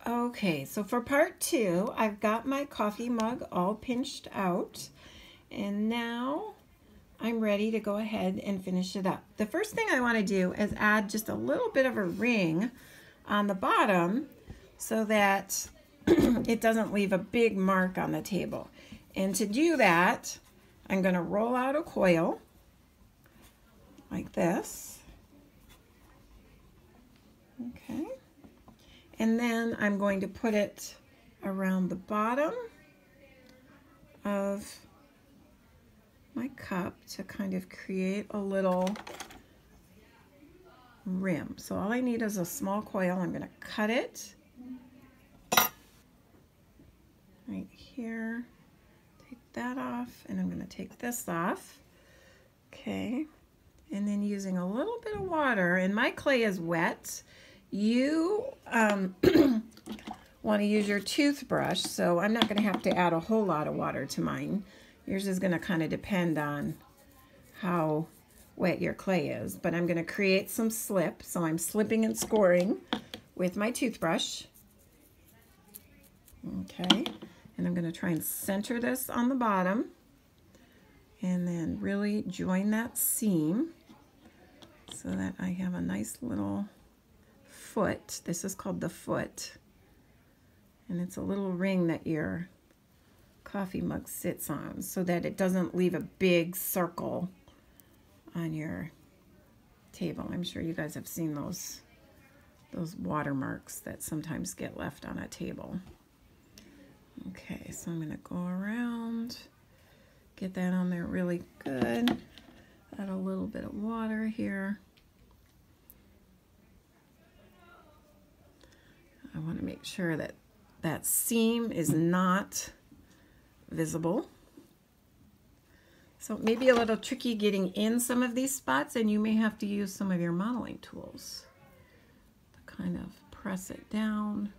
Okay, so for part 2, I've got my coffee mug all pinched out, and now I'm ready to go ahead and finish it up. The first thing I want to do is add just a little bit of a ring on the bottom so that it doesn't leave a big mark on the table. And to do that, I'm going to roll out a coil like this. Okay. And then I'm going to put it around the bottom of my cup to kind of create a little rim. So all I need is a small coil. I'm going to cut it right here. Take that off, and I'm going to take this off. Okay. And then using a little bit of water, and my clay is wet. You want to use your toothbrush, so I'm not going to have to add a whole lot of water to mine. Yours is going to kind of depend on how wet your clay is, but I'm going to create some slip, so I'm slipping and scoring with my toothbrush. Okay, and I'm going to try and center this on the bottom and then really join that seam so that I have a nice little foot. This is called the foot, and it's a little ring that your coffee mug sits on so that it doesn't leave a big circle on your table. I'm sure you guys have seen those watermarks that sometimes get left on a table. Okay, so I'm going to go around, get that on there really good. Add a little bit of water here. I want to make sure that that seam is not visible. So it may be a little tricky getting in some of these spots, and you may have to use some of your modeling tools to kind of press it down,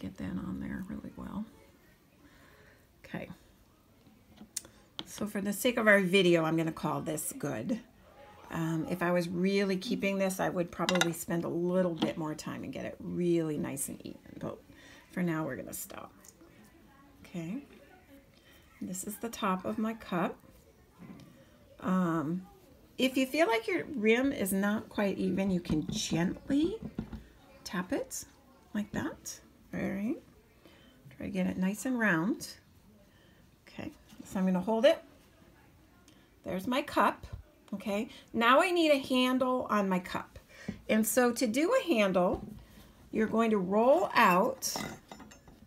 get that on there really well. Okay. So for the sake of our video, I'm going to call this good. If I was really keeping this, I would probably spend a little bit more time and get it really nice and even. But for now, we're going to stop. Okay. This is the top of my cup. If you feel like your rim is not quite even, you can gently tap it like that. All right. Try to get it nice and round. Okay. So I'm going to hold it. There's my cup. Okay, now I need a handle on my cup. And so to do a handle, you're going to roll out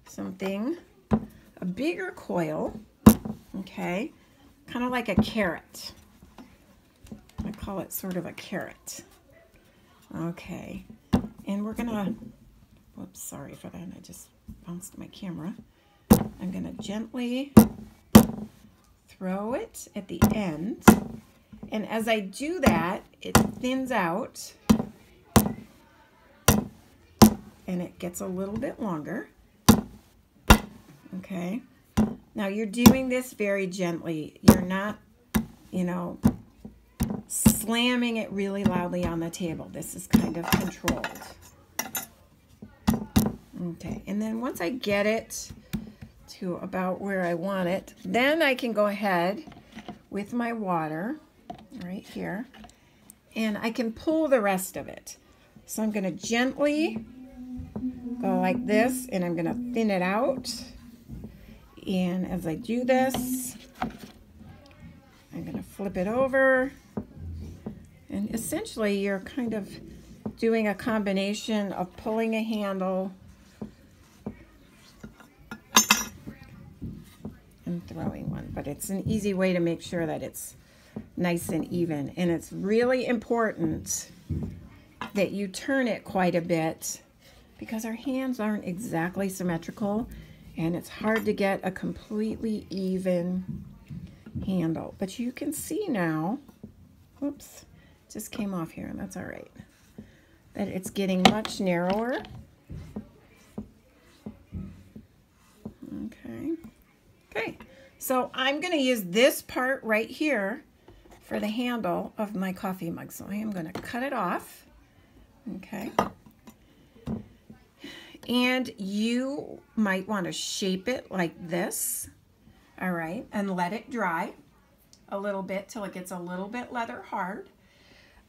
something, a bigger coil, okay, kind of like a carrot. I call it sort of a carrot. Okay, and we're gonna, whoops, sorry for that, I just bounced my camera. I'm gonna gently throw it at the end. And as I do that, it thins out and it gets a little bit longer. Okay. Now you're doing this very gently. You're not, you know, slamming it really loudly on the table. This is kind of controlled. Okay. And then once I get it to about where I want it, then I can go ahead with my water right here, and I can pull the rest of it. So I'm going to gently go like this, and I'm going to thin it out. And as I do this, I'm going to flip it over, and essentially you're kind of doing a combination of pulling a handle and throwing one, but it's an easy way to make sure that it's nice and even. And it's really important that you turn it quite a bit because our hands aren't exactly symmetrical and it's hard to get a completely even handle. But you can see now, whoops, just came off here, and that's all right, that it's getting much narrower. Okay. Okay, so I'm going to use this part right here for the handle of my coffee mug. So I am going to cut it off. Okay. And you might want to shape it like this, all right, and let it dry a little bit till it gets a little bit leather hard.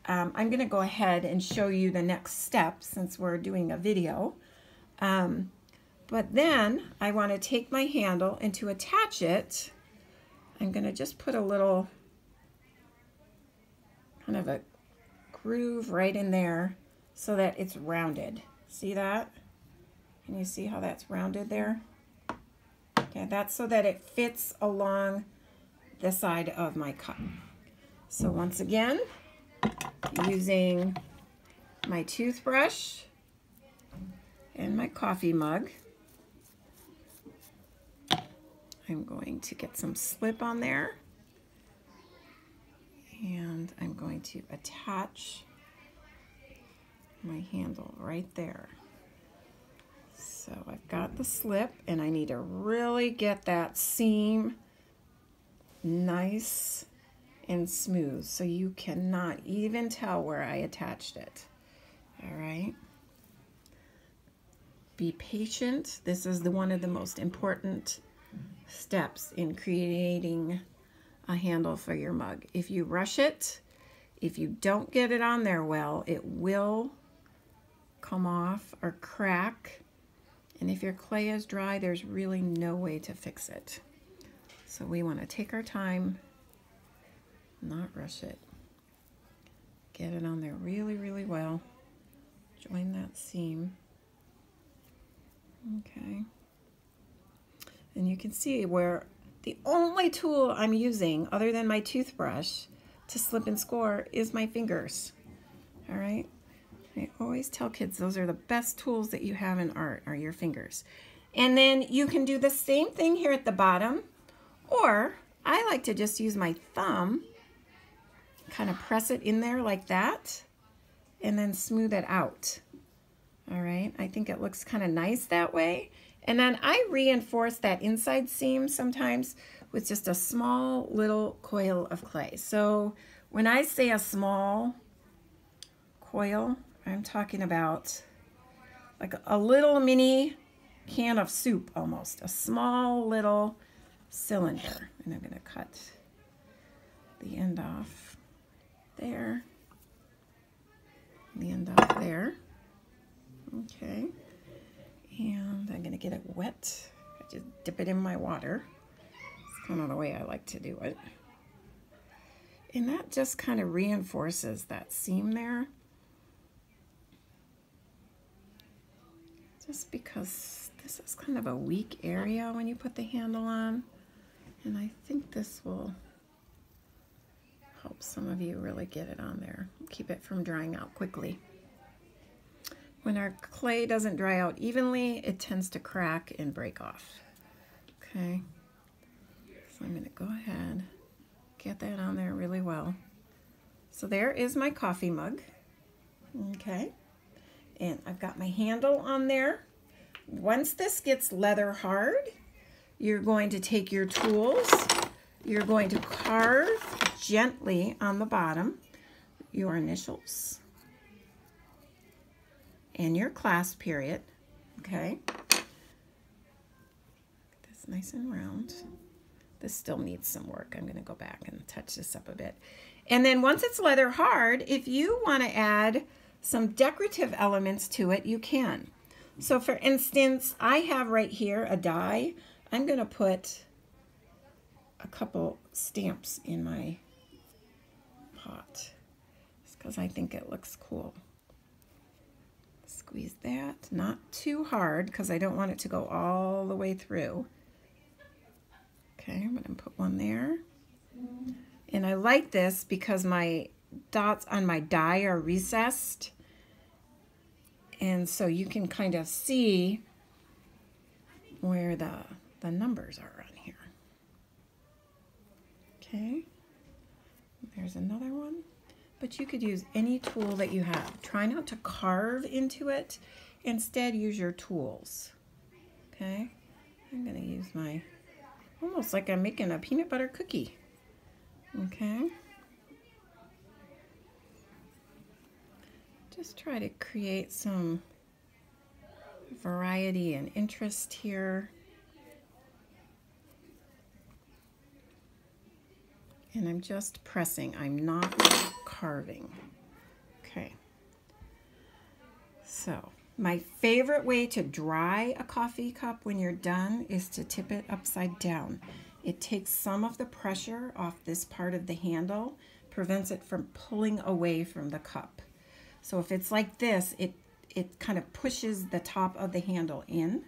I'm going to go ahead and show you the next step since we're doing a video. But then I want to take my handle, and to attach it, I'm going to just put a little kind of a groove right in there so that it's rounded. See that? Can you see how that's rounded there? Okay, that's so that it fits along the side of my cup. So once again, using my toothbrush and my coffee mug, I'm going to get some slip on there, and I'm going to attach my handle right there. So I've got the slip, and I need to really get that seam nice and smooth so you cannot even tell where I attached it. All right. Be patient. This is one of the most important steps in creating a handle for your mug. If you rush it, if you don't get it on there well, it will come off or crack. And if your clay is dry, there's really no way to fix it. So we want to take our time, not rush it. Get it on there really, really well. Join that seam. Okay. And you can see where the only tool I'm using other than my toothbrush to slip and score is my fingers. All right. I always tell kids those are the best tools that you have in art are your fingers. And then you can do the same thing here at the bottom, or I like to just use my thumb, kind of press it in there like that, and then smooth it out. All right. I think it looks kind of nice that way. And then I reinforce that inside seam sometimes with just a small little coil of clay. So when I say a small coil, I'm talking about like a little mini can of soup almost, a small little cylinder. And I'm going to cut the end off there, the end off there. Okay. And I'm going to get it wet. I just dip it in my water. It's kind of the way I like to do it. And that just kind of reinforces that seam there. Just because this is kind of a weak area when you put the handle on. And I think this will help some of you really get it on there. Keep it from drying out quickly. When our clay doesn't dry out evenly, it tends to crack and break off. Okay, so I'm going to go ahead, get that on there really well. So there is my coffee mug. Okay, and I've got my handle on there. Once this gets leather hard, you're going to take your tools. You're going to carve gently on the bottom your initials and your class period. Okay, this nice and round. This still needs some work. I'm going to go back and touch this up a bit. And then once it's leather hard, if you want to add some decorative elements to it, you can. So for instance, I have right here a die. I'm going to put a couple stamps in my pot just because I think it looks cool. Squeeze that, not too hard because I don't want it to go all the way through. Okay, I'm going to put one there. And I like this because my dots on my die are recessed. And so you can kind of see where the numbers are on here. Okay, there's another one. But you could use any tool that you have. Try not to carve into it. Instead, use your tools. Okay, I'm going to use my, almost like I'm making a peanut butter cookie. Okay. Just try to create some variety and interest here. And I'm just pressing, I'm not carving. Okay. So my favorite way to dry a coffee cup when you're done is to tip it upside down. It takes some of the pressure off this part of the handle, prevents it from pulling away from the cup. So if it's like this, it kind of pushes the top of the handle in.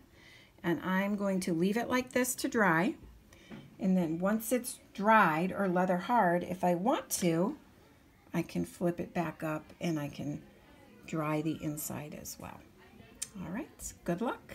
And I'm going to leave it like this to dry. And then once it's dried or leather hard, if I want to, I can flip it back up and I can dry the inside as well. All right, good luck.